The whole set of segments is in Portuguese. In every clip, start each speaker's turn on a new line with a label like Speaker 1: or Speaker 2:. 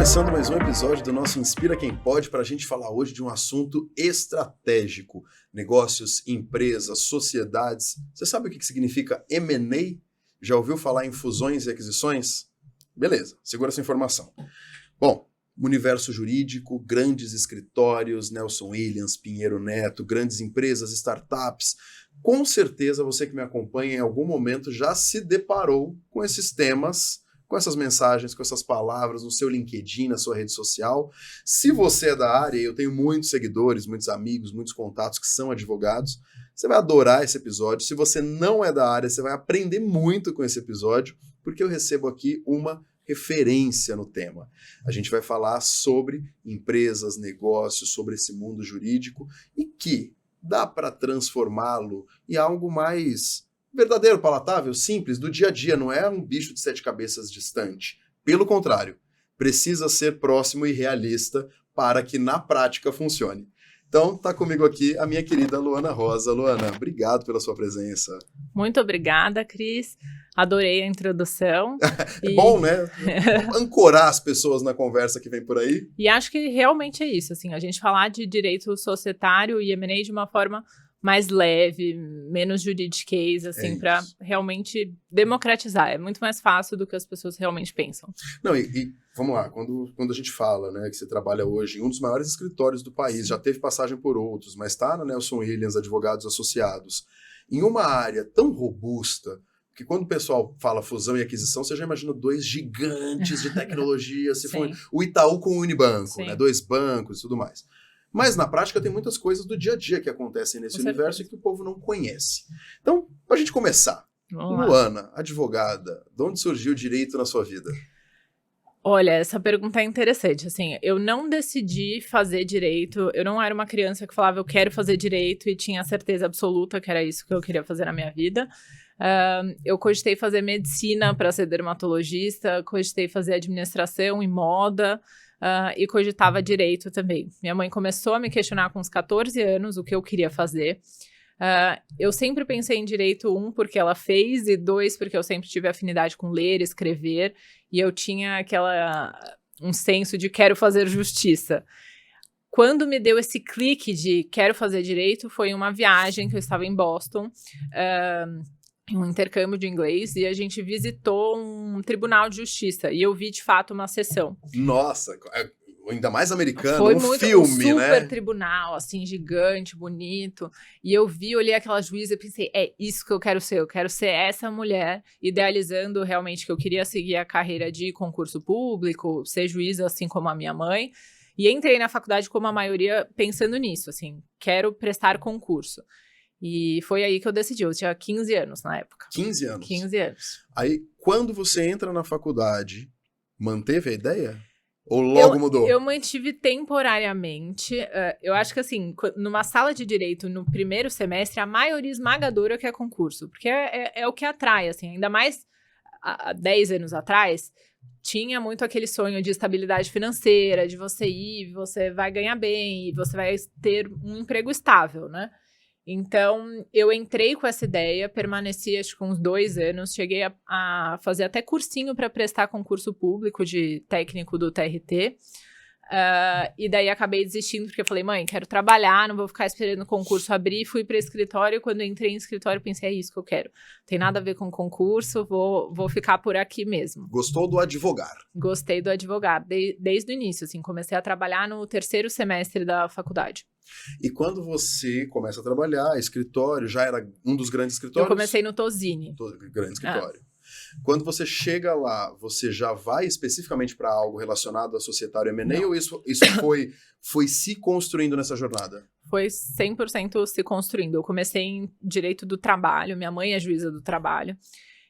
Speaker 1: Começando mais um episódio do nosso Inspira Quem Pode para a gente falar hoje de um assunto estratégico. Negócios, empresas, sociedades. Você sabe o que significa M&A? Já ouviu falar em fusões e aquisições? Beleza, segura essa informação. Bom, universo jurídico, grandes escritórios, Nelson Williams, Pinheiro Neto, grandes empresas, startups. Com certeza você que me acompanha em algum momento já se deparou com esses temas, com essas mensagens, com essas palavras no seu LinkedIn, na sua rede social. Se você é da área, e eu tenho muitos seguidores, muitos amigos, muitos contatos que são advogados, você vai adorar esse episódio. Se você não é da área, você vai aprender muito com esse episódio, porque eu recebo aqui uma referência no tema. A gente vai falar sobre empresas, negócios, sobre esse mundo jurídico e que dá para transformá-lo em algo mais verdadeiro, palatável, simples, do dia a dia, não é um bicho de 7 cabeças distante. Pelo contrário, precisa ser próximo e realista para que na prática funcione. Então, tá comigo aqui a minha querida Luana Rosa. Luana, obrigado pela sua presença.
Speaker 2: Muito obrigada, Cris. Adorei a introdução.
Speaker 1: É bom, né? Ancorar as pessoas na conversa que vem por aí.
Speaker 2: E acho que realmente é isso, assim, a gente falar de direito societário e M&A de uma forma mais leve, menos juridiquês, assim, para realmente democratizar. É muito mais fácil do que as pessoas realmente pensam.
Speaker 1: Não, e vamos lá, quando a gente fala, né, que você trabalha hoje em um dos maiores escritórios do país, já teve passagem por outros, mas está na Nelson Williams, Advogados Associados, em uma área tão robusta, que quando o pessoal fala fusão e aquisição, você já imagina dois gigantes de tecnologia, se for o Itaú com o Unibanco, né, dois bancos e tudo mais. Mas na prática tem muitas coisas do dia a dia que acontecem nesse universo e que o povo não conhece. Então, para a gente começar, Luana, advogada, de onde surgiu o direito na sua vida?
Speaker 2: Olha, essa pergunta é interessante, assim, eu não decidi fazer direito, eu não era uma criança que falava eu quero fazer direito e tinha certeza absoluta que era isso que eu queria fazer na minha vida. Eu cogitei fazer medicina para ser dermatologista, cogitei fazer administração e moda, e cogitava direito também. Minha mãe começou a me questionar com uns 14 anos o que eu queria fazer. Eu sempre pensei em direito, porque ela fez, e 2, porque eu sempre tive afinidade com ler, escrever, e eu tinha um senso de quero fazer justiça. Quando me deu esse clique de quero fazer direito, foi uma viagem que eu estava em Boston, um intercâmbio de inglês, e a gente visitou um tribunal de justiça, e eu vi, de fato, uma sessão.
Speaker 1: Nossa, ainda mais americano,
Speaker 2: foi
Speaker 1: um filme,
Speaker 2: um super
Speaker 1: né?
Speaker 2: tribunal, assim, gigante, bonito, e eu olhei aquela juíza e pensei, é isso que eu quero ser essa mulher, idealizando realmente que eu queria seguir a carreira de concurso público, ser juíza, assim como a minha mãe, e entrei na faculdade como a maioria pensando nisso, assim, quero prestar concurso. E foi aí que eu decidi, eu tinha 15 anos na época.
Speaker 1: 15 anos?
Speaker 2: 15 anos.
Speaker 1: Aí, quando você entra na faculdade, manteve a ideia? Ou logo mudou?
Speaker 2: Eu mantive temporariamente. Eu acho que, assim, numa sala de direito, no primeiro semestre, a maioria esmagadora quer concurso. Porque é o que atrai, assim. Ainda mais há 10 anos atrás, tinha muito aquele sonho de estabilidade financeira, de você vai ganhar bem, e você vai ter um emprego estável, né? Então, eu entrei com essa ideia, permaneci acho que uns 2 anos, cheguei a fazer até cursinho para prestar concurso público de técnico do TRT, e daí acabei desistindo, porque eu falei, mãe, quero trabalhar, não vou ficar esperando o concurso abrir, fui para escritório, quando eu entrei em escritório pensei, é isso que eu quero, não tem nada a ver com concurso, vou ficar por aqui mesmo.
Speaker 1: Gostou do advogar?
Speaker 2: Gostei do advogado, desde o início, assim, comecei a trabalhar no 3º semestre da faculdade.
Speaker 1: E quando você começa a trabalhar, escritório, já era um dos grandes escritórios?
Speaker 2: Eu comecei no Tosini.
Speaker 1: Grande escritório. Quando você chega lá, você já vai especificamente para algo relacionado a societário M&A ou isso foi se construindo nessa jornada?
Speaker 2: Foi 100% se construindo. Eu comecei em direito do trabalho, minha mãe é juíza do trabalho,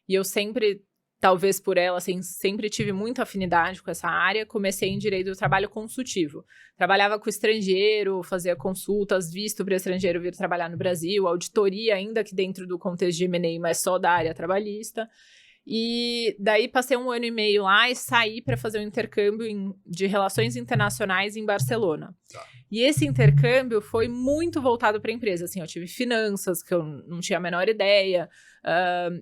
Speaker 2: e eu sempre, talvez por ela, assim, sempre tive muita afinidade com essa área, comecei em direito do trabalho consultivo. Trabalhava com estrangeiro, fazia consultas, visto para estrangeiro vir trabalhar no Brasil, auditoria ainda que dentro do contexto de M&A, mas só da área trabalhista. E daí passei 1 ano e meio lá e saí para fazer um intercâmbio de relações internacionais em Barcelona.
Speaker 1: Tá.
Speaker 2: E esse intercâmbio foi muito voltado para a empresa. Assim, eu tive finanças, que eu não tinha a menor ideia,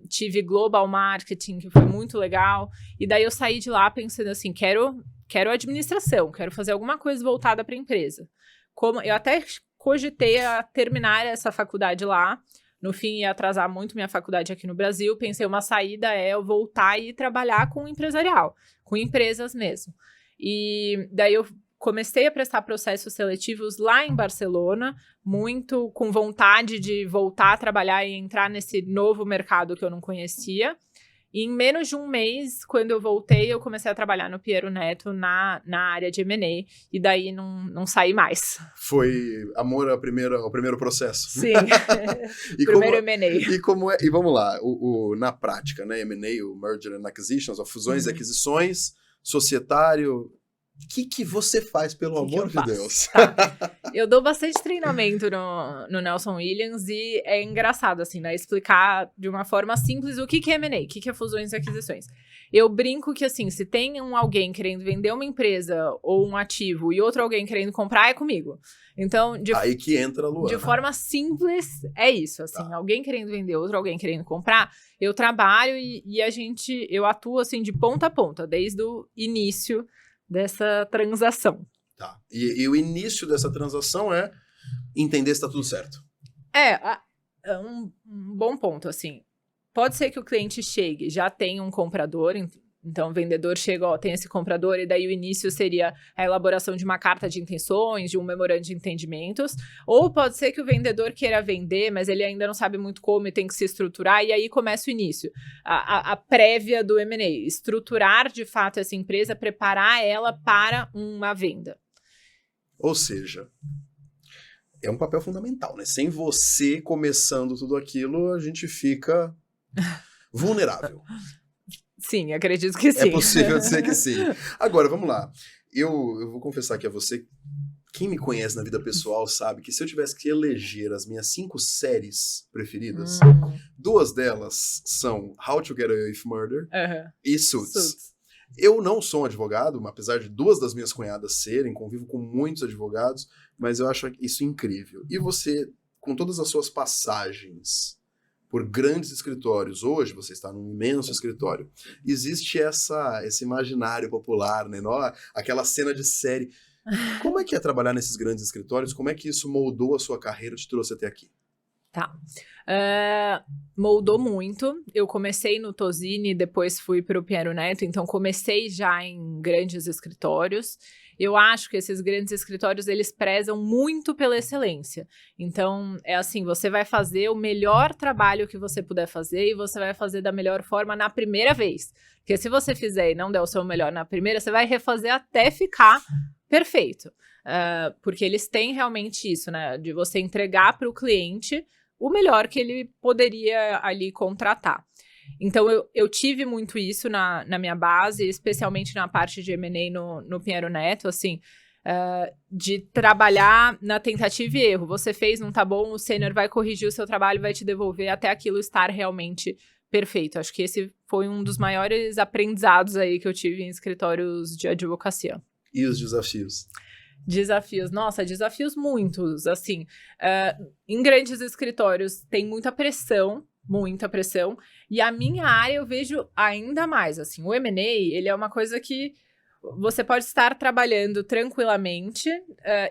Speaker 2: tive global marketing, que foi muito legal. E daí eu saí de lá pensando assim, quero administração, quero fazer alguma coisa voltada para a empresa. Eu até cogitei a terminar essa faculdade lá. No fim, ia atrasar muito minha faculdade aqui no Brasil. Pensei, uma saída é eu voltar e trabalhar com empresarial, com empresas mesmo. E daí eu comecei a prestar processos seletivos lá em Barcelona, muito com vontade de voltar a trabalhar e entrar nesse novo mercado que eu não conhecia. E em menos de 1 mês, quando eu voltei, eu comecei a trabalhar no Piero Neto na área de M&A, e daí não saí mais.
Speaker 1: Foi amor ao primeiro processo.
Speaker 2: Sim, primeiro M&A.
Speaker 1: E vamos lá, na prática, né, M&A, o Merger and Acquisitions, a fusões e aquisições, societário, o que você faz, pelo amor de Deus?
Speaker 2: Tá. Eu dou bastante treinamento no Nelson Williams e é engraçado, assim, né? Explicar de uma forma simples o que é M&A, o que é fusões e aquisições. Eu brinco que, assim, se tem alguém querendo vender uma empresa ou um ativo e outro alguém querendo comprar, é comigo. Então,
Speaker 1: aí que entra a Luana.
Speaker 2: De forma simples, é isso, assim. Tá. Alguém querendo vender, outro alguém querendo comprar, eu trabalho e eu atuo, assim, de ponta a ponta, desde o início dessa transação.
Speaker 1: Tá. E o início dessa transação é entender se tá tudo certo.
Speaker 2: É um bom ponto, assim. Pode ser que o cliente chegue, já tem um comprador, então o vendedor chega, tem esse comprador, e daí o início seria a elaboração de uma carta de intenções, de um memorando de entendimentos, ou pode ser que o vendedor queira vender, mas ele ainda não sabe muito como e tem que se estruturar, e aí começa o início, a prévia do M&A, estruturar de fato essa empresa, preparar ela para uma venda.
Speaker 1: Ou seja, é um papel fundamental, né? Sem você começando tudo aquilo, a gente fica vulnerável.
Speaker 2: Sim, acredito que sim.
Speaker 1: É possível dizer que sim. Agora, vamos lá. Eu vou confessar aqui a você, quem me conhece na vida pessoal sabe que se eu tivesse que eleger as minhas 5 séries preferidas, 2 delas são How to Get Away with Murder e Suits. Eu não sou um advogado, apesar de 2 das minhas cunhadas serem, convivo com muitos advogados, mas eu acho isso incrível. E você, com todas as suas passagens por grandes escritórios, hoje você está num imenso escritório, existe esse imaginário popular, né? Aquela cena de série. Como é que é trabalhar nesses grandes escritórios? Como é que isso moldou a sua carreira, te trouxe até aqui?
Speaker 2: Tá. Moldou muito. Eu comecei no Tosini, depois fui para o Piero Neto, então comecei já em grandes escritórios. Eu acho que esses grandes escritórios, eles prezam muito pela excelência. Então, é assim, você vai fazer o melhor trabalho que você puder fazer e você vai fazer da melhor forma na primeira vez. Porque se você fizer e não der o seu melhor na primeira, você vai refazer até ficar perfeito. Porque eles têm realmente isso, né? De você entregar para o cliente o melhor que ele poderia ali contratar. Então, eu tive muito isso na minha base, especialmente na parte de M&A no Piero Neto, assim, de trabalhar na tentativa e erro. Você fez, não tá bom, o sênior vai corrigir o seu trabalho, vai te devolver até aquilo estar realmente perfeito. Acho que esse foi um dos maiores aprendizados aí que eu tive em escritórios de advocacia.
Speaker 1: E os desafios?
Speaker 2: Desafios, nossa, desafios muitos, assim, em grandes escritórios tem muita pressão, e a minha área eu vejo ainda mais, assim, o M&A, ele é uma coisa que você pode estar trabalhando tranquilamente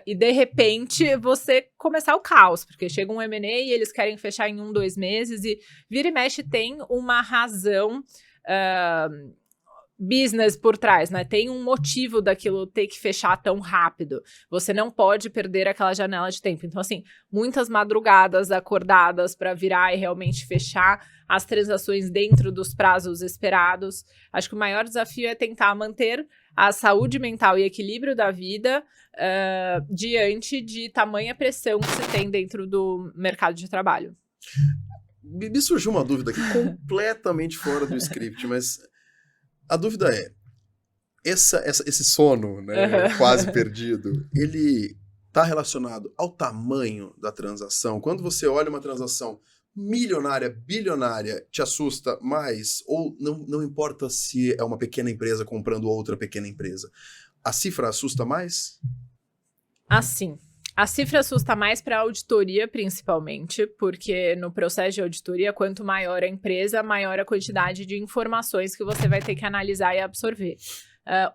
Speaker 2: e, de repente, você começar o caos, porque chega um M&A e eles querem fechar em 1, 2 meses, e vira e mexe tem uma razão business por trás, né? Tem um motivo daquilo ter que fechar tão rápido. Você não pode perder aquela janela de tempo. Então, assim, muitas madrugadas acordadas para virar e realmente fechar as transações dentro dos prazos esperados. Acho que o maior desafio é tentar manter a saúde mental e equilíbrio da vida diante de tamanha pressão que se tem dentro do mercado de trabalho.
Speaker 1: Me surgiu uma dúvida aqui completamente fora do script, mas a dúvida é, esse sono, né, quase perdido, ele está relacionado ao tamanho da transação? Quando você olha uma transação milionária, bilionária, te assusta mais? Ou não importa se é uma pequena empresa comprando outra pequena empresa? A cifra assusta mais?
Speaker 2: Assim, a cifra assusta mais para a auditoria, principalmente, porque no processo de auditoria, quanto maior a empresa, maior a quantidade de informações que você vai ter que analisar e absorver.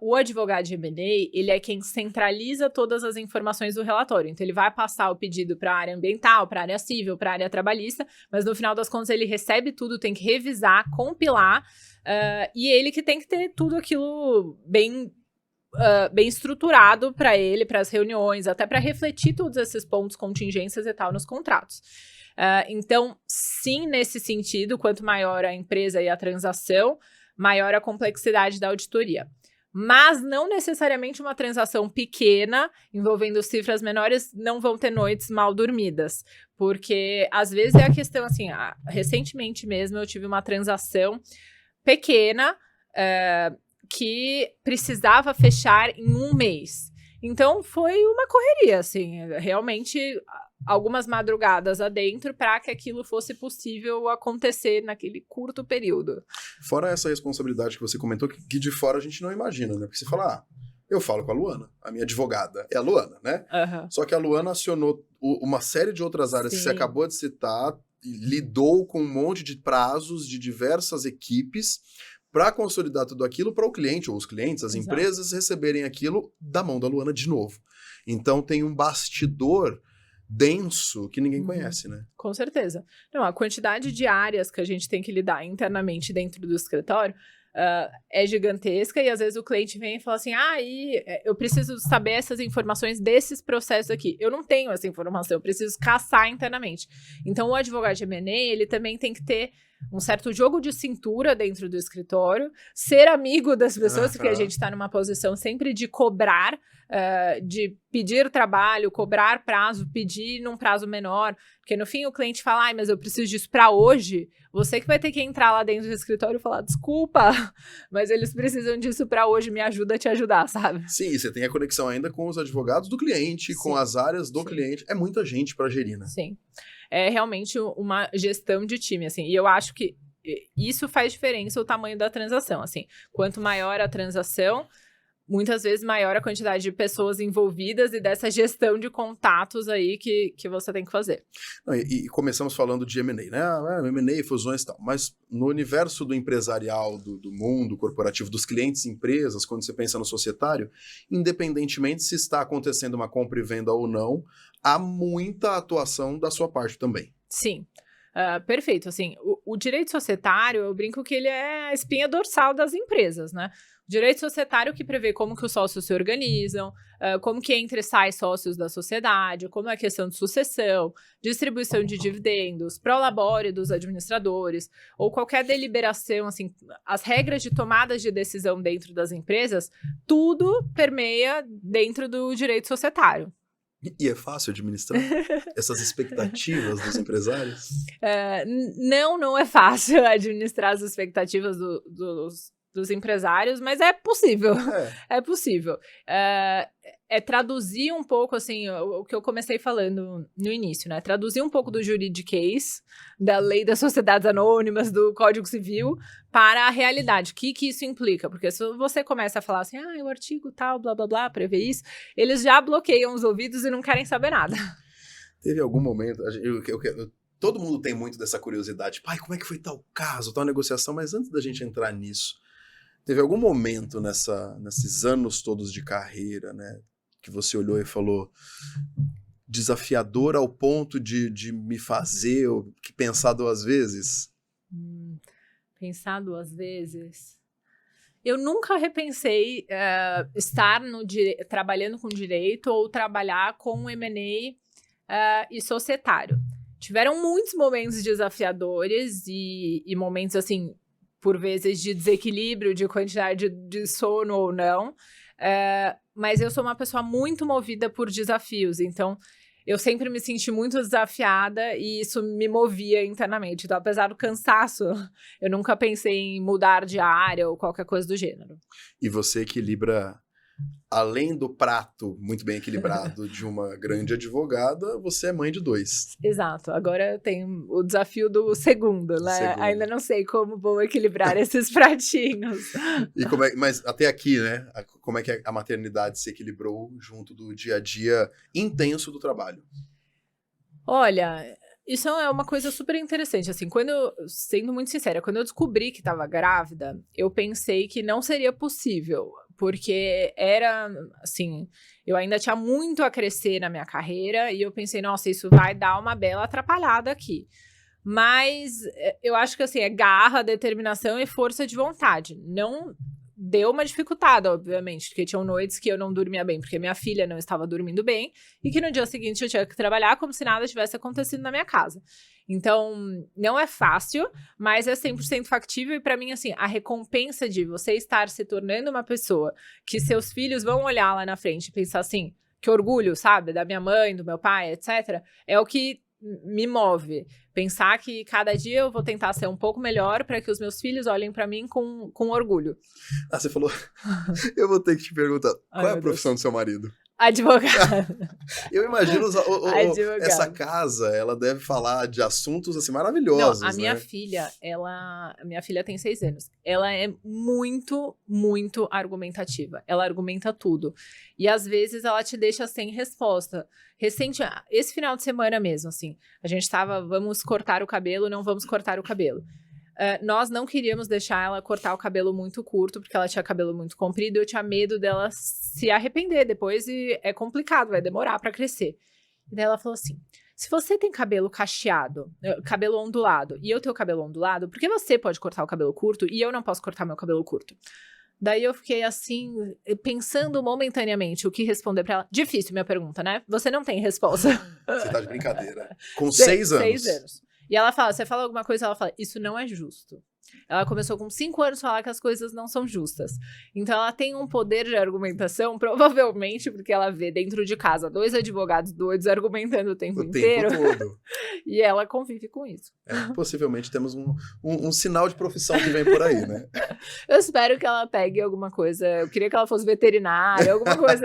Speaker 2: O advogado de M&A, ele é quem centraliza todas as informações do relatório. Então, ele vai passar o pedido para a área ambiental, para a área civil, para a área trabalhista, mas no final das contas ele recebe tudo, tem que revisar, compilar, e ele que tem que ter tudo aquilo bem estruturado para ele, para as reuniões, até para refletir todos esses pontos, contingências e tal nos contratos. Então, sim, nesse sentido, quanto maior a empresa e a transação, maior a complexidade da auditoria. Mas não necessariamente uma transação pequena, envolvendo cifras menores, não vão ter noites mal dormidas. Porque, às vezes, é a questão, assim, recentemente mesmo eu tive uma transação pequena, que precisava fechar em 1 mês. Então, foi uma correria, assim, realmente algumas madrugadas adentro para que aquilo fosse possível acontecer naquele curto período.
Speaker 1: Fora essa responsabilidade que você comentou, que de fora a gente não imagina, né? Porque você fala, eu falo com a Luana, a minha advogada é a Luana, né?
Speaker 2: Uhum.
Speaker 1: Só que a Luana acionou uma série de outras áreas que você acabou de citar, lidou com um monte de prazos de diversas equipes para consolidar tudo aquilo para o cliente, ou os clientes, as empresas, receberem aquilo da mão da Luana de novo. Então tem um bastidor denso que ninguém conhece, né?
Speaker 2: Com certeza. Não, a quantidade de áreas que a gente tem que lidar internamente dentro do escritório é gigantesca, e às vezes o cliente vem e fala assim, eu preciso saber essas informações desses processos aqui. Eu não tenho essa informação, eu preciso caçar internamente. Então o advogado de M&A, ele também tem que ter um certo jogo de cintura dentro do escritório, ser amigo das pessoas, porque a gente está numa posição sempre de cobrar, de pedir trabalho, cobrar prazo, pedir num prazo menor, porque no fim o cliente fala, mas eu preciso disso para hoje. Você que vai ter que entrar lá dentro do escritório e falar, desculpa, mas eles precisam disso para hoje, me ajuda a te ajudar, sabe?
Speaker 1: Sim, você tem a conexão ainda com os advogados do cliente, com as áreas do cliente. É muita gente para gerir, né?
Speaker 2: Sim. É realmente uma gestão de time, assim, e eu acho que isso faz diferença o tamanho da transação, assim, quanto maior a transação, muitas vezes maior a quantidade de pessoas envolvidas e dessa gestão de contatos aí que você tem que fazer.
Speaker 1: E começamos falando de M&A, né? M&A, fusões e tal, mas no universo do empresarial, do mundo corporativo, dos clientes, empresas, quando você pensa no societário, independentemente se está acontecendo uma compra e venda ou não, há muita atuação da sua parte também.
Speaker 2: Sim. Perfeito, assim, o direito societário, eu brinco que ele é a espinha dorsal das empresas, né? O direito societário que prevê como que os sócios se organizam, como que entra e sai sócios da sociedade, como é a questão de sucessão, distribuição de dividendos, prolabore dos administradores, ou qualquer deliberação, assim, as regras de tomadas de decisão dentro das empresas, tudo permeia dentro do direito societário.
Speaker 1: E é fácil administrar essas expectativas dos empresários?
Speaker 2: Não é fácil administrar as expectativas dos empresários, mas é possível. É possível. É traduzir um pouco, assim, o que eu comecei falando no início, né? Traduzir um pouco do juridiquês, da lei das sociedades anônimas, do Código Civil, para a realidade. O que isso implica? Porque se você começa a falar assim, o artigo tal, blá, blá, blá, prevê isso, eles já bloqueiam os ouvidos e não querem saber nada.
Speaker 1: Teve algum momento... todo mundo tem muito dessa curiosidade. Pai, como é que foi tal caso, tal negociação? Mas antes da gente entrar nisso, teve algum momento nesses anos todos de carreira, né? Que você olhou e falou, desafiador ao ponto de me fazer pensar 2 vezes?
Speaker 2: Pensar 2 vezes? Eu nunca repensei estar trabalhando com direito ou trabalhar com M&A e societário. Tiveram muitos momentos desafiadores e momentos, assim, por vezes de desequilíbrio, de quantidade de sono ou não. Mas eu sou uma pessoa muito movida por desafios, então eu sempre me senti muito desafiada e isso me movia internamente. Então, apesar do cansaço, eu nunca pensei em mudar de área ou qualquer coisa do gênero.
Speaker 1: E você equilibra Além do prato muito bem equilibrado de uma grande advogada, você é mãe de 2.
Speaker 2: Exato. Agora tem o desafio do segundo, né? Ainda não sei como vou equilibrar esses pratinhos.
Speaker 1: E mas até aqui, né? Como é que a maternidade se equilibrou junto do dia a dia intenso do trabalho?
Speaker 2: Olha, isso é uma coisa super interessante, assim, sendo muito sincera, quando eu descobri que estava grávida, eu pensei que não seria possível, porque era, assim, eu ainda tinha muito a crescer na minha carreira, e eu pensei, nossa, isso vai dar uma bela atrapalhada aqui. Mas eu acho que, assim, é garra, determinação e força de vontade. Não deu uma dificultada, obviamente, porque tinham noites que eu não dormia bem, porque minha filha não estava dormindo bem, e que no dia seguinte eu tinha que trabalhar como se nada tivesse acontecido na minha casa. Então, não é fácil, mas é 100% factível, e pra mim, assim, a recompensa de você estar se tornando uma pessoa que seus filhos vão olhar lá na frente e pensar assim, que orgulho, sabe, da minha mãe, do meu pai, etc., é o que me move. Pensar que cada dia eu vou tentar ser um pouco melhor para que os meus filhos olhem para mim com orgulho.
Speaker 1: Ah, você falou... Eu vou ter que te perguntar, qual é a profissão do seu marido?
Speaker 2: Advogado.
Speaker 1: Eu imagino essa casa, ela deve falar de assuntos assim maravilhosos.
Speaker 2: Não, a minha
Speaker 1: né?
Speaker 2: filha, minha filha tem 6 anos. Ela é muito, muito argumentativa. Ela argumenta tudo. E às vezes ela te deixa sem resposta. Esse final de semana mesmo, assim, a gente tava, vamos cortar o cabelo, não vamos cortar o cabelo. Nós não queríamos deixar ela cortar o cabelo muito curto, porque ela tinha cabelo muito comprido, e eu tinha medo dela se arrepender depois, e é complicado, vai demorar pra crescer. E daí ela falou assim, se você tem cabelo cacheado, cabelo ondulado, e eu tenho cabelo ondulado, por que você pode cortar o cabelo curto e eu não posso cortar meu cabelo curto? Daí eu fiquei assim, pensando momentaneamente o que responder pra ela. Difícil minha pergunta, né? Você não tem resposta.
Speaker 1: Você tá de brincadeira. Com 6 anos.
Speaker 2: 6 anos. E ela fala, você fala alguma coisa, ela fala, isso não é justo. Ela começou com 5 anos a falar que as coisas não são justas. Então ela tem um poder de argumentação, provavelmente porque ela vê dentro de casa 2 advogados doidos argumentando o tempo inteiro.
Speaker 1: Todo.
Speaker 2: E ela convive com isso.
Speaker 1: Possivelmente temos um sinal de profissão que vem por aí, né?
Speaker 2: Eu espero que ela pegue alguma coisa. Eu queria que ela fosse veterinária, alguma coisa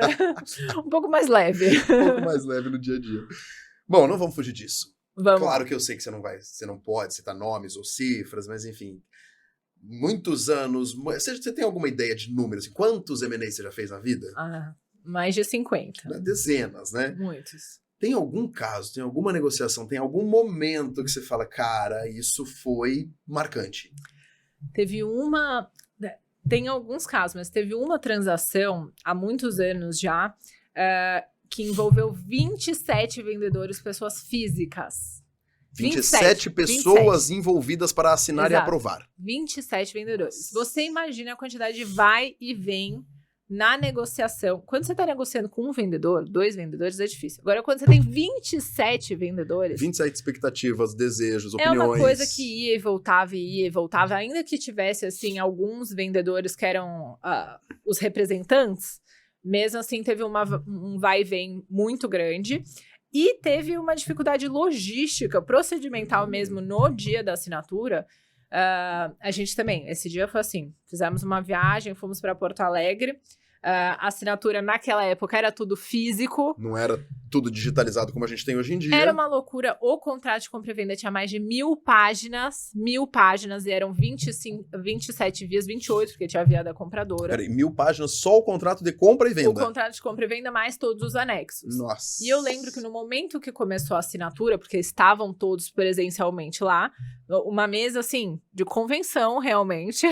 Speaker 2: um pouco mais leve.
Speaker 1: Um pouco mais leve no dia a dia. Bom, não vamos fugir disso.
Speaker 2: Vamos.
Speaker 1: Claro que eu sei que você não pode citar nomes ou cifras, mas enfim, muitos anos. Você tem alguma ideia de números? Quantos M&As você já fez na vida?
Speaker 2: Mais de 50.
Speaker 1: Dezenas, né?
Speaker 2: Muitos.
Speaker 1: Tem algum caso, tem alguma negociação, tem algum momento que você fala, cara, isso foi marcante?
Speaker 2: Tem alguns casos, mas teve uma transação há muitos anos já, que envolveu 27 vendedores, pessoas físicas.
Speaker 1: 27 pessoas envolvidas para assinar e aprovar.
Speaker 2: 27 vendedores. Você imagina a quantidade de vai e vem na negociação. Quando você está negociando com um vendedor, 2 vendedores, é difícil. Agora, quando você tem 27 vendedores...
Speaker 1: 27 expectativas, desejos, opiniões.
Speaker 2: É uma coisa que ia e voltava. Ainda que tivesse, assim, alguns vendedores que eram os representantes, mesmo assim, teve um vai e vem muito grande. E teve uma dificuldade logística, procedimental mesmo, no dia da assinatura. A gente também, esse dia foi assim, fizemos uma viagem, fomos para Porto Alegre. A assinatura naquela época era tudo físico.
Speaker 1: Não era tudo digitalizado como a gente tem hoje em dia.
Speaker 2: Era uma loucura. O contrato de compra e venda tinha mais de 1000 páginas. 1000 páginas, e eram 27 vias, 28, porque tinha a via da compradora.
Speaker 1: Peraí, 1000 páginas só o contrato de compra e venda?
Speaker 2: O contrato de compra e venda mais todos os anexos.
Speaker 1: Nossa.
Speaker 2: E eu lembro que no momento que começou a assinatura, porque estavam todos presencialmente lá, uma mesa, assim, de convenção, realmente.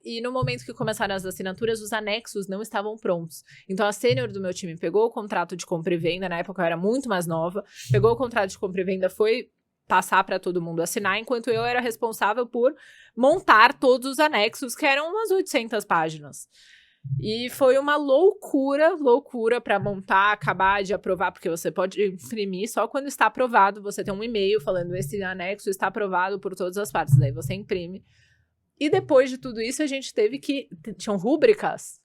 Speaker 2: E no momento que começaram as assinaturas, os anexos não estavam prontos. Então, a sênior do meu time pegou o contrato de compra e venda, na época eu era muito mais nova, pegou o contrato de compra e venda, foi passar para todo mundo assinar, enquanto eu era responsável por montar todos os anexos, que eram umas 800 páginas. E foi uma loucura para montar, acabar de aprovar, porque você pode imprimir só quando está aprovado, você tem um e-mail falando esse anexo está aprovado por todas as partes, daí você imprime. E depois de tudo isso, a gente teve que... Tinham rúbricas.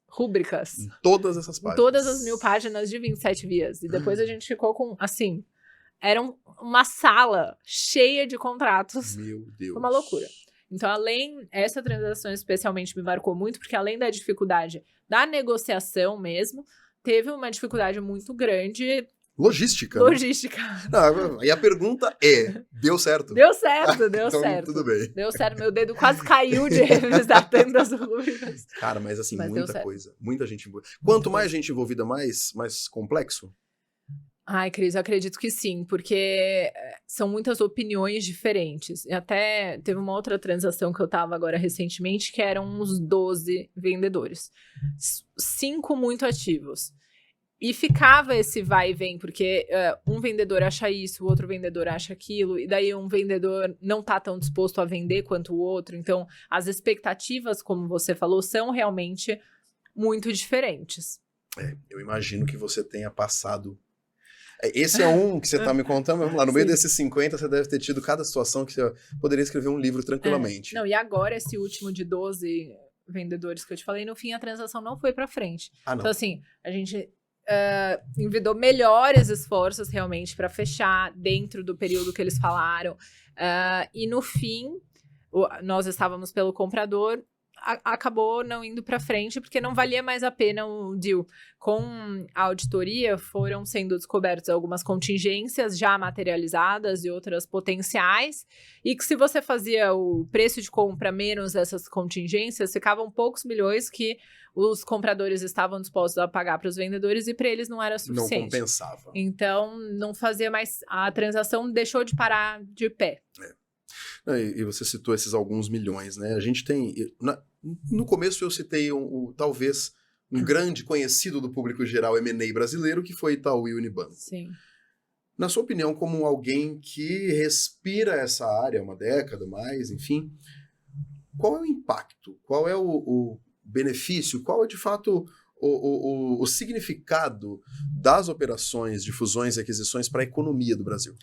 Speaker 1: Em todas essas páginas.
Speaker 2: Todas as 1000 páginas de 27 vias. E depois a gente ficou com, assim... Era uma sala cheia de contratos.
Speaker 1: Meu Deus.
Speaker 2: Foi uma loucura. Então, essa transação especialmente me marcou muito, porque além da dificuldade da negociação mesmo, teve uma dificuldade muito grande.
Speaker 1: Logística.
Speaker 2: Logística.
Speaker 1: Não, e a pergunta deu certo?
Speaker 2: Deu certo.
Speaker 1: Então, tudo bem.
Speaker 2: Deu certo, meu dedo quase caiu de revisar tantas rubricas.
Speaker 1: Cara, mas assim, muita coisa. Muita gente envolvida. Quanto mais gente envolvida, mais complexo?
Speaker 2: Ai, Cris, eu acredito que sim, porque são muitas opiniões diferentes. E até teve uma outra transação que eu tava agora recentemente, que eram uns 12 vendedores. 5 muito ativos. E ficava esse vai e vem, porque um vendedor acha isso, o outro vendedor acha aquilo, e daí um vendedor não tá tão disposto a vender quanto o outro. Então, as expectativas, como você falou, são realmente muito diferentes.
Speaker 1: Eu imagino que você tenha passado... Esse é um que você tá me contando, vamos lá, no meio desses 50 você deve ter tido cada situação que você poderia escrever um livro tranquilamente.
Speaker 2: Não, e agora esse último de 12 vendedores que eu te falei, no fim a transação não foi pra frente. Então assim, a gente envidou melhores esforços realmente pra fechar dentro do período que eles falaram. E no fim, nós estávamos pelo comprador, acabou não indo para frente porque não valia mais a pena o deal. Com a auditoria foram sendo descobertas algumas contingências já materializadas e outras potenciais, e que se você fazia o preço de compra menos essas contingências, ficavam poucos milhões que os compradores estavam dispostos a pagar para os vendedores e para eles não era suficiente.
Speaker 1: Não compensava.
Speaker 2: Então não fazia mais, a transação deixou de parar de pé.
Speaker 1: E você citou esses alguns milhões, né? A gente tem... No começo eu citei talvez um grande conhecido do público geral M&A brasileiro, que foi Itaú e Unibanco.
Speaker 2: Sim.
Speaker 1: Na sua opinião, como alguém que respira essa área há uma década mais, enfim, qual é o impacto? Qual é o benefício? Qual é, de fato, o significado das operações de fusões e aquisições para a economia do Brasil?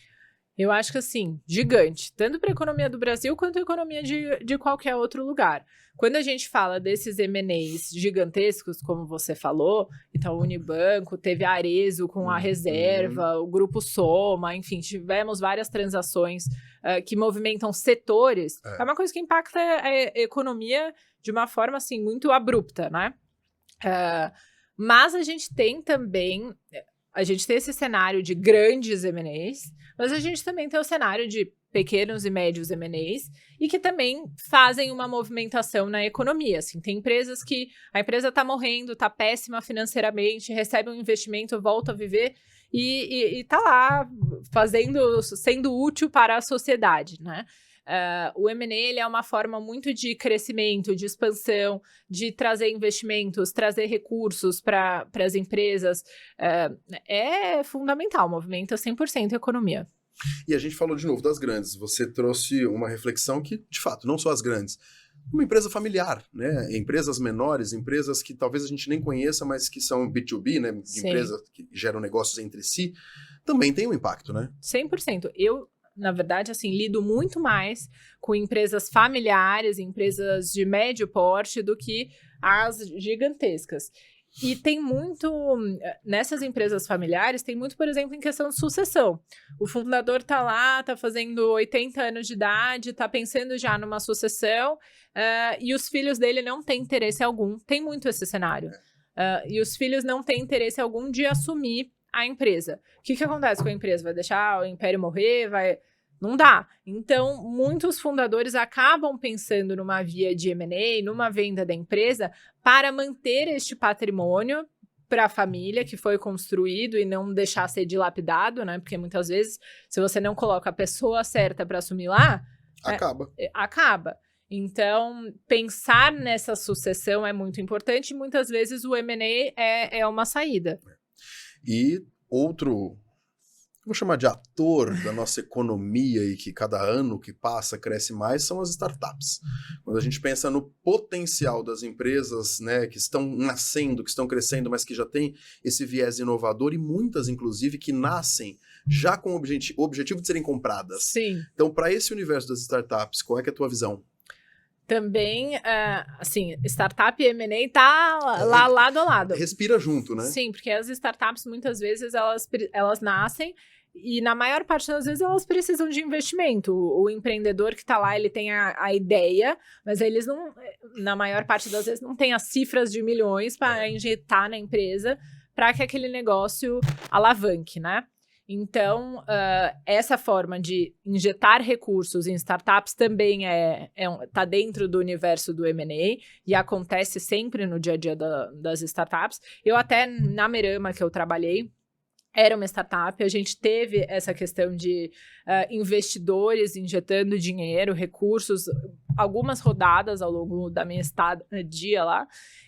Speaker 2: Eu acho que, assim, gigante, tanto para a economia do Brasil quanto a economia de qualquer outro lugar. Quando a gente fala desses M&As gigantescos, como você falou, então o Unibanco, teve a Arezzo com a reserva, o Grupo Soma, enfim, tivemos várias transações que movimentam setores. É uma coisa que impacta a economia de uma forma, assim, muito abrupta, né? Mas a gente tem também... A gente tem esse cenário de grandes M&As, mas a gente também tem o cenário de pequenos e médios M&As e que também fazem uma movimentação na economia. Assim, tem empresas que a empresa está morrendo, está péssima financeiramente, recebe um investimento, volta a viver e está lá sendo útil para a sociedade, né? O M&A ele é uma forma muito de crescimento, de expansão, de trazer investimentos, trazer recursos para as empresas. É fundamental, movimenta 100% a economia.
Speaker 1: E a gente falou de novo das grandes. Você trouxe uma reflexão que, de fato, não só as grandes. Uma empresa familiar, né? Empresas menores, empresas que talvez a gente nem conheça, mas que são B2B, né? Empresas que geram negócios entre si, também tem um impacto, né?
Speaker 2: 100%. Na verdade, assim, lido muito mais com empresas familiares, empresas de médio porte, do que as gigantescas. E tem muito, nessas empresas familiares, tem muito, por exemplo, em questão de sucessão. O fundador tá lá, tá fazendo 80 anos de idade, tá pensando já numa sucessão, e os filhos dele não têm interesse algum. Tem muito esse cenário. E os filhos não têm interesse algum de assumir a empresa. O que acontece com a empresa? Vai deixar o império morrer? Não dá. Então, muitos fundadores acabam pensando numa via de M&A, numa venda da empresa, para manter este patrimônio para a família que foi construído e não deixar ser dilapidado, né? Porque muitas vezes, se você não coloca a pessoa certa para assumir lá... Acaba. Então, pensar nessa sucessão é muito importante e muitas vezes o M&A é uma saída.
Speaker 1: E outro, vou chamar de ator da nossa economia e que cada ano que passa cresce mais, são as startups. Quando a gente pensa no potencial das empresas, né, que estão nascendo, que estão crescendo, mas que já tem esse viés inovador e muitas, inclusive, que nascem já com o objetivo de serem compradas.
Speaker 2: Sim.
Speaker 1: Então, para esse universo das startups, qual é que é a tua visão?
Speaker 2: Também, assim, startup e M&A tá lá lado a lado.
Speaker 1: Respira junto, né?
Speaker 2: Sim, porque as startups, muitas vezes, elas nascem E na maior parte das vezes elas precisam de investimento. O empreendedor que está lá, ele tem a ideia, mas eles não, na maior parte das vezes, não tem as cifras de milhões para injetar na empresa para que aquele negócio alavanque, né? Então, essa forma de injetar recursos em startups também tá dentro do universo do M&A e acontece sempre no dia a dia das startups. Eu até, na Merama, que eu trabalhei, era uma startup, a gente teve essa questão de investidores injetando dinheiro, recursos, algumas rodadas ao longo da minha estadia lá,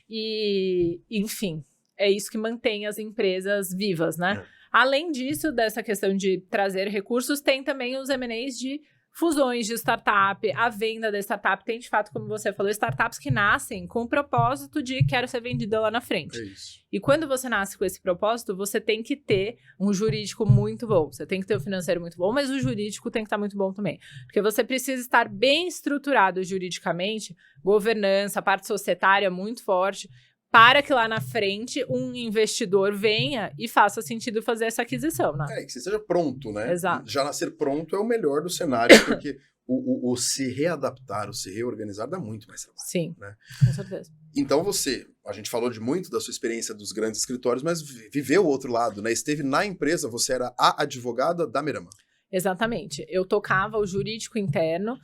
Speaker 2: e, enfim, é isso que mantém as empresas vivas, né? Além disso, dessa questão de trazer recursos, tem também os M&As de fusões de startup, a venda da startup. Tem, de fato, como você falou, startups que nascem com o propósito de quero ser vendida lá na frente.
Speaker 1: É isso.
Speaker 2: E quando você nasce com esse propósito, você tem que ter um jurídico muito bom. Você tem que ter um financeiro muito bom, mas o jurídico tem que estar muito bom também. Porque você precisa estar bem estruturado juridicamente, governança, parte societária muito forte, para que lá na frente um investidor venha e faça sentido fazer essa aquisição, né?
Speaker 1: Que você seja pronto, né?
Speaker 2: Exato.
Speaker 1: Já nascer pronto é o melhor do cenário, porque o se readaptar, o se reorganizar dá muito mais trabalho.
Speaker 2: Sim,
Speaker 1: né?
Speaker 2: Com certeza.
Speaker 1: Então a gente falou de muito da sua experiência dos grandes escritórios, mas viveu o outro lado, né? Esteve na empresa, você era a advogada da Merama.
Speaker 2: Exatamente. Eu tocava o jurídico interno,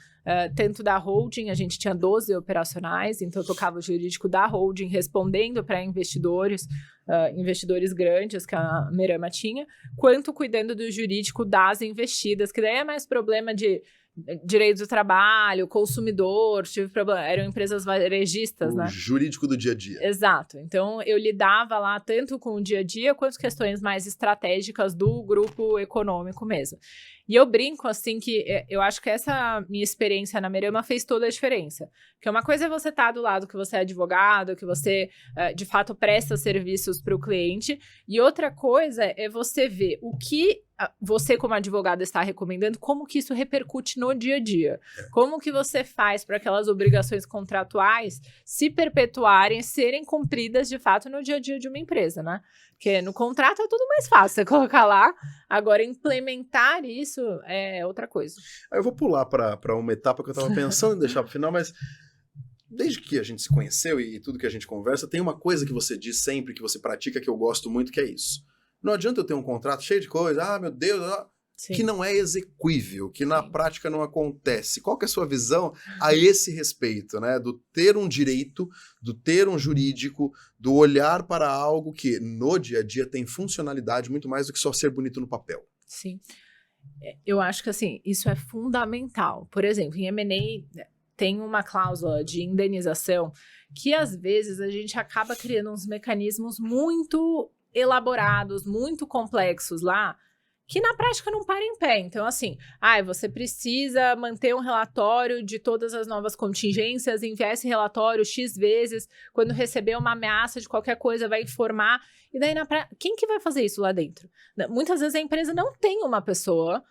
Speaker 2: tanto da holding, a gente tinha 12 operacionais, então eu tocava o jurídico da holding, respondendo para investidores, investidores grandes que a Merama tinha, quanto cuidando do jurídico das investidas, que daí é mais problema de direito do trabalho, consumidor, tive problema, eram empresas varejistas, né?
Speaker 1: O jurídico do dia a dia.
Speaker 2: Exato. Então, eu lidava lá tanto com o dia a dia, quanto questões mais estratégicas do grupo econômico mesmo. E eu brinco, assim, que eu acho que essa minha experiência na Merama fez toda a diferença. Porque uma coisa é você estar do lado que você é advogado, que você, de fato, presta serviços para o cliente, e outra coisa é você ver o que você, como advogado, está recomendando, como que isso repercute no dia a dia. Como que você faz para aquelas obrigações contratuais se perpetuarem, serem cumpridas, de fato, no dia a dia de uma empresa, né? Porque no contrato é tudo mais fácil, você colocar lá. Agora, implementar isso é outra coisa.
Speaker 1: Eu vou pular para uma etapa que eu estava pensando em deixar para o final, mas desde que a gente se conheceu e tudo que a gente conversa, tem uma coisa que você diz sempre, que você pratica, que eu gosto muito, que é isso. Não adianta eu ter um contrato cheio de coisa, meu Deus, que não é execuível, que na prática não acontece. Qual que é a sua visão a esse respeito, né? Do ter um direito, do ter um jurídico, do olhar para algo que no dia a dia tem funcionalidade muito mais do que só ser bonito no papel.
Speaker 2: Sim. Eu acho que, assim, isso é fundamental. Por exemplo, em M&A tem uma cláusula de indenização que, às vezes, a gente acaba criando uns mecanismos muito elaborados, muito complexos lá, que na prática não para em pé. Então, assim, você precisa manter um relatório de todas as novas contingências, enviar esse relatório X vezes, quando receber uma ameaça de qualquer coisa, vai informar. E daí, quem que vai fazer isso lá dentro? Muitas vezes a empresa não tem uma pessoa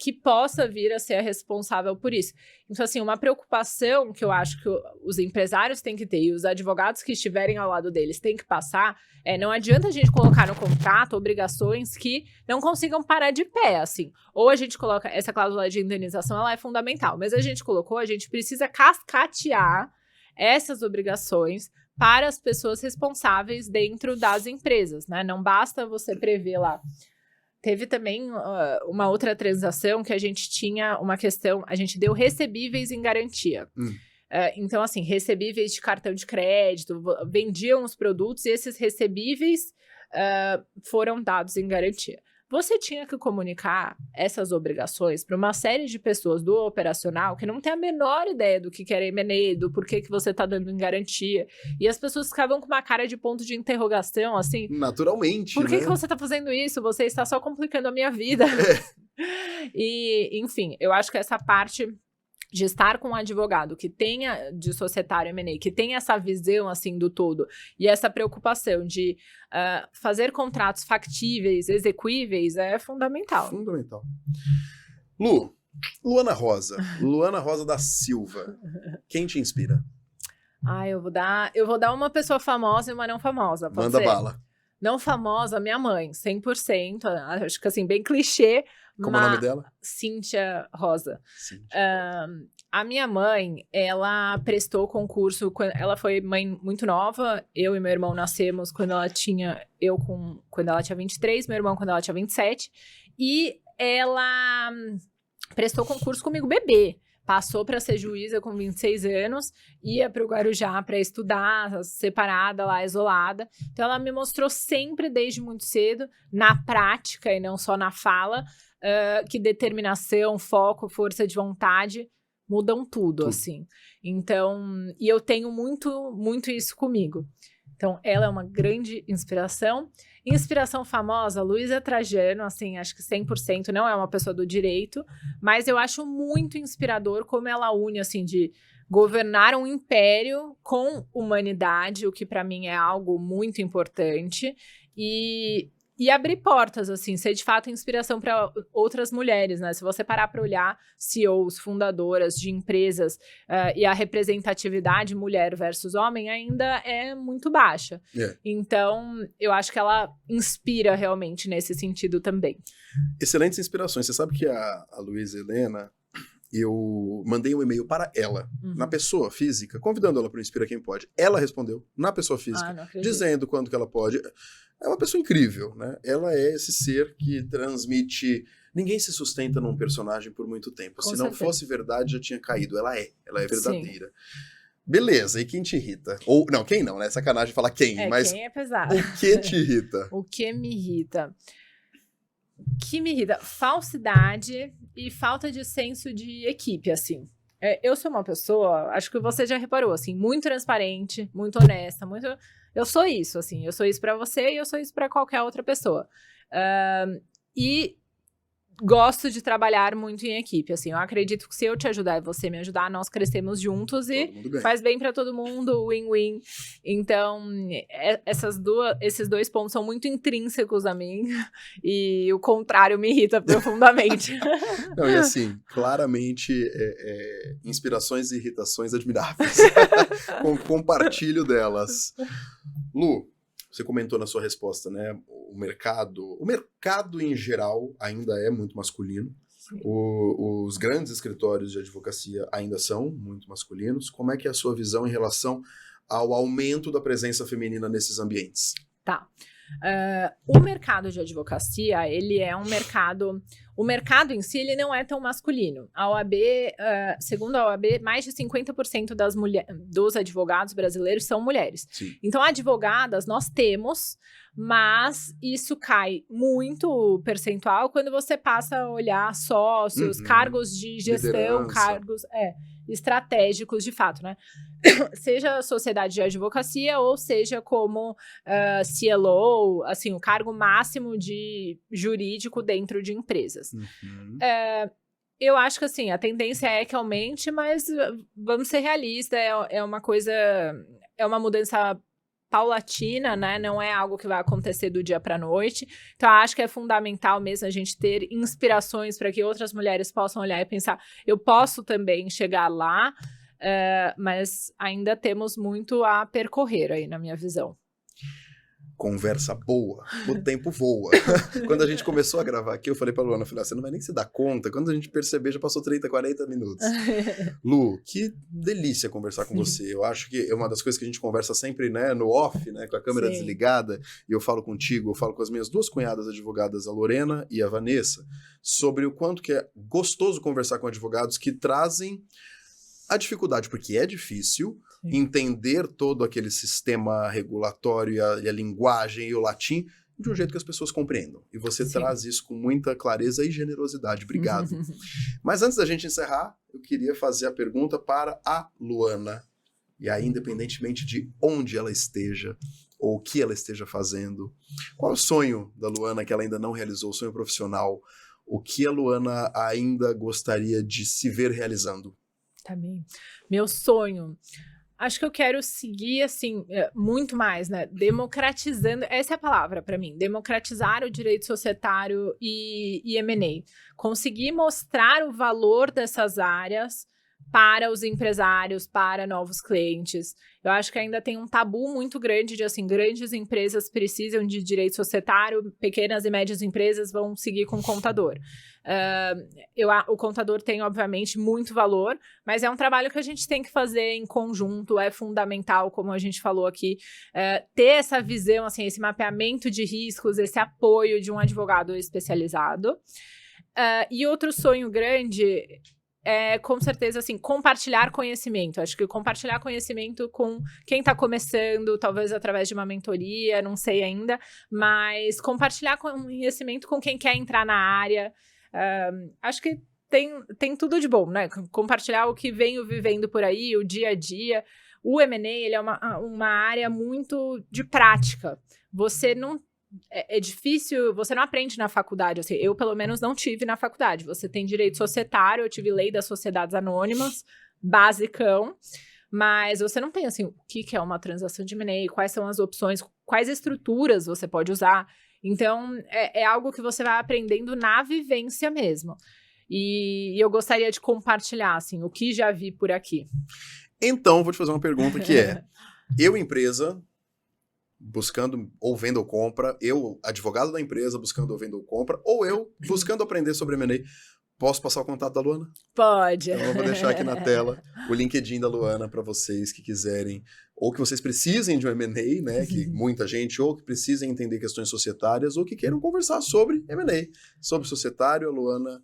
Speaker 2: que possa vir a ser a responsável por isso. Então, assim, uma preocupação que eu acho que os empresários têm que ter e os advogados que estiverem ao lado deles têm que passar não adianta a gente colocar no contrato obrigações que não consigam parar de pé, assim. Ou a gente coloca essa cláusula de indenização, ela é fundamental, mas a gente precisa cascatear essas obrigações para as pessoas responsáveis dentro das empresas, né? Não basta você prever lá. Teve também uma outra transação que a gente tinha uma questão, a gente deu recebíveis em garantia. Então, assim, recebíveis de cartão de crédito, vendiam os produtos e esses recebíveis foram dados em garantia. Você tinha que comunicar essas obrigações para uma série de pessoas do operacional que não tem a menor ideia do que era M&A, do porquê que você está dando em garantia. E as pessoas ficavam com uma cara de ponto de interrogação, assim...
Speaker 1: Naturalmente,
Speaker 2: Por que você está fazendo isso? Você está só complicando a minha vida. E, enfim, eu acho que essa parte de estar com um advogado que tenha, de societário M&A, que tenha essa visão, assim, do todo, e essa preocupação de fazer contratos factíveis, execuíveis, é fundamental.
Speaker 1: Fundamental. Luana Rosa da Silva, quem te inspira?
Speaker 2: Eu vou dar uma pessoa famosa e uma não famosa, pode
Speaker 1: Manda
Speaker 2: ser?
Speaker 1: bala.
Speaker 2: Não famosa, minha mãe, 100%. Acho que assim, bem clichê.
Speaker 1: Como é o nome dela?
Speaker 2: Cíntia Rosa.
Speaker 1: Cíntia.
Speaker 2: A minha mãe, ela prestou concurso, ela foi mãe muito nova, eu e meu irmão nascemos quando ela tinha 23, meu irmão quando ela tinha 27, e ela prestou concurso comigo bebê. Passou para ser juíza com 26 anos, ia para o Guarujá para estudar, separada lá, isolada. Então, ela me mostrou sempre, desde muito cedo, na prática e não só na fala, que determinação, foco, força de vontade mudam tudo, assim. Então, e eu tenho muito, muito isso comigo. Então, ela é uma grande inspiração. Inspiração famosa, Luísa Trajano, assim, acho que 100%, não é uma pessoa do direito, mas eu acho muito inspirador como ela une, assim, de governar um império com humanidade, o que para mim é algo muito importante, e abrir portas, assim, ser de fato inspiração para outras mulheres, né? Se você parar para olhar CEOs, fundadoras de empresas e a representatividade mulher versus homem ainda é muito baixa. Então, eu acho que ela inspira realmente nesse sentido também.
Speaker 1: Excelentes inspirações. Você sabe que a Luísa Helena, eu mandei um e-mail para ela, na pessoa física, convidando ela para o Inspira Quem Pode. Ela respondeu na pessoa física, dizendo quando que ela pode. É uma pessoa incrível, né? Ela é esse ser que transmite... Ninguém se sustenta num personagem por muito tempo. Se não fosse verdade, já tinha caído. Ela é verdadeira. Sim. Beleza, e quem te irrita? Ou, não, quem não, né? Sacanagem falar quem, mas...
Speaker 2: quem é pesado.
Speaker 1: O que te irrita?
Speaker 2: O que me irrita? Falsidade e falta de senso de equipe, assim. Eu sou uma pessoa, acho que você já reparou, assim, muito transparente, muito honesta, muito... Eu sou isso, assim, eu sou isso pra você e eu sou isso pra qualquer outra pessoa. E gosto de trabalhar muito em equipe, assim, eu acredito que se eu te ajudar e você me ajudar, nós crescemos juntos e faz bem pra todo mundo, win-win. Então, esses dois pontos são muito intrínsecos a mim e o contrário me irrita profundamente.
Speaker 1: Não, e assim, claramente, inspirações e irritações admiráveis. Compartilho delas. Lu, você comentou na sua resposta, né? O mercado em geral ainda é muito masculino. Os grandes escritórios de advocacia ainda são muito masculinos. Como é que é a sua visão em relação ao aumento da presença feminina nesses ambientes?
Speaker 2: Tá. O mercado de advocacia, ele é um mercado... O mercado em si, ele não é tão masculino. A OAB, segundo a OAB, mais de 50% dos advogados brasileiros são mulheres.
Speaker 1: Sim.
Speaker 2: Então, advogadas nós temos, mas isso cai muito percentual quando você passa a olhar sócios, cargos de gestão, liderança. Cargos estratégicos de fato, né? Seja sociedade de advocacia ou seja como CLO, assim, o cargo máximo de jurídico dentro de empresas. Eu acho que, assim, a tendência é que aumente, mas vamos ser realistas, é uma coisa, é uma mudança paulatina, né? Não é algo que vai acontecer do dia para a noite. Então, eu acho que é fundamental mesmo a gente ter inspirações para que outras mulheres possam olhar e pensar, eu posso também chegar lá, mas ainda temos muito a percorrer aí, na minha visão.
Speaker 1: Conversa boa, o tempo voa. Quando a gente começou a gravar aqui, eu falei pra Luana, você não vai nem se dar conta, quando a gente perceber, já passou 30, 40 minutos. Lu, que delícia conversar com você. Eu acho que é uma das coisas que a gente conversa sempre, né, no off, né, com a câmera desligada, e eu falo contigo, eu falo com as minhas duas cunhadas advogadas, a Lorena e a Vanessa, sobre o quanto que é gostoso conversar com advogados que trazem a dificuldade, porque é difícil entender todo aquele sistema regulatório e a linguagem e o latim de um jeito que as pessoas compreendam. E você traz isso com muita clareza e generosidade. Obrigado. Mas antes da gente encerrar, eu queria fazer a pergunta para a Luana. E aí, independentemente de onde ela esteja ou o que ela esteja fazendo, qual é o sonho da Luana que ela ainda não realizou, o sonho profissional? O que a Luana ainda gostaria de se ver realizando?
Speaker 2: Também. Meu sonho... Acho que eu quero seguir, assim, muito mais, né? Democratizando, essa é a palavra para mim, democratizar o direito societário e M&A. Conseguir mostrar o valor dessas áreas para os empresários, para novos clientes. Eu acho que ainda tem um tabu muito grande de, assim, grandes empresas precisam de direito societário, pequenas e médias empresas vão seguir com o contador. O contador tem, obviamente, muito valor, mas é um trabalho que a gente tem que fazer em conjunto, é fundamental, como a gente falou aqui, ter essa visão, assim, esse mapeamento de riscos, esse apoio de um advogado especializado. E outro sonho grande é, com certeza, assim, compartilhar conhecimento. Acho que compartilhar conhecimento com quem está começando, talvez através de uma mentoria, não sei ainda, mas compartilhar conhecimento com quem quer entrar na área. Acho que tem tudo de bom, né? Compartilhar o que venho vivendo por aí, o dia a dia. O M&A, ele é uma área muito de prática. Você não... É difícil, você não aprende na faculdade, assim, eu pelo menos não tive na faculdade. Você tem direito societário, eu tive lei das sociedades anônimas, basicão, mas você não tem, assim, o que é uma transação de M&A, quais são as opções, quais estruturas você pode usar. Então, é algo que você vai aprendendo na vivência mesmo. E eu gostaria de compartilhar, assim, o que já vi por aqui.
Speaker 1: Então, vou te fazer uma pergunta que é, eu, empresa... buscando ou venda ou compra, eu, advogado da empresa, buscando ou venda ou compra, ou eu, buscando aprender sobre M&A. Posso passar o contato da Luana?
Speaker 2: Pode.
Speaker 1: Então eu vou deixar aqui na tela o LinkedIn da Luana para vocês que quiserem, ou que vocês precisem de um M&A, né, que muita gente, ou que precisem entender questões societárias, ou que queiram conversar sobre M&A, sobre societário. A Luana,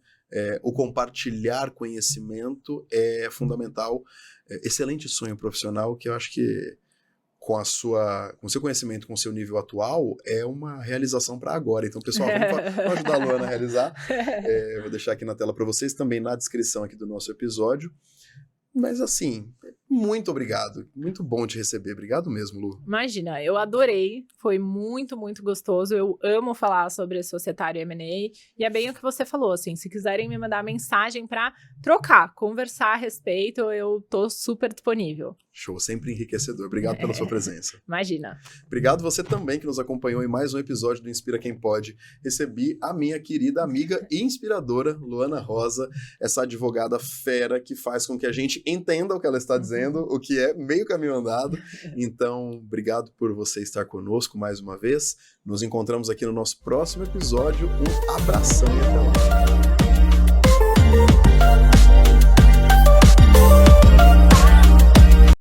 Speaker 1: o compartilhar conhecimento é fundamental. Excelente sonho profissional que eu acho que com o seu conhecimento, com o seu nível atual, é uma realização para agora. Então, pessoal, vamos ajudar a Luana a realizar. Vou deixar aqui na tela para vocês, também na descrição aqui do nosso episódio. Mas, assim, muito obrigado. Muito bom te receber. Obrigado mesmo, Lu.
Speaker 2: Imagina, eu adorei. Foi muito, muito gostoso. Eu amo falar sobre societário e M&A. E é bem o que você falou, assim, se quiserem me mandar mensagem para trocar, conversar a respeito, eu tô super disponível.
Speaker 1: Show, sempre enriquecedor. Obrigado pela sua presença.
Speaker 2: Imagina.
Speaker 1: Obrigado você também que nos acompanhou em mais um episódio do Inspira Quem Pode. Recebi a minha querida amiga e inspiradora, Luana Rosa, essa advogada fera que faz com que a gente entenda o que ela está dizendo, o que é meio caminho andado. Então, obrigado por você estar conosco mais uma vez. Nos encontramos aqui no nosso próximo episódio. Um abração e até lá.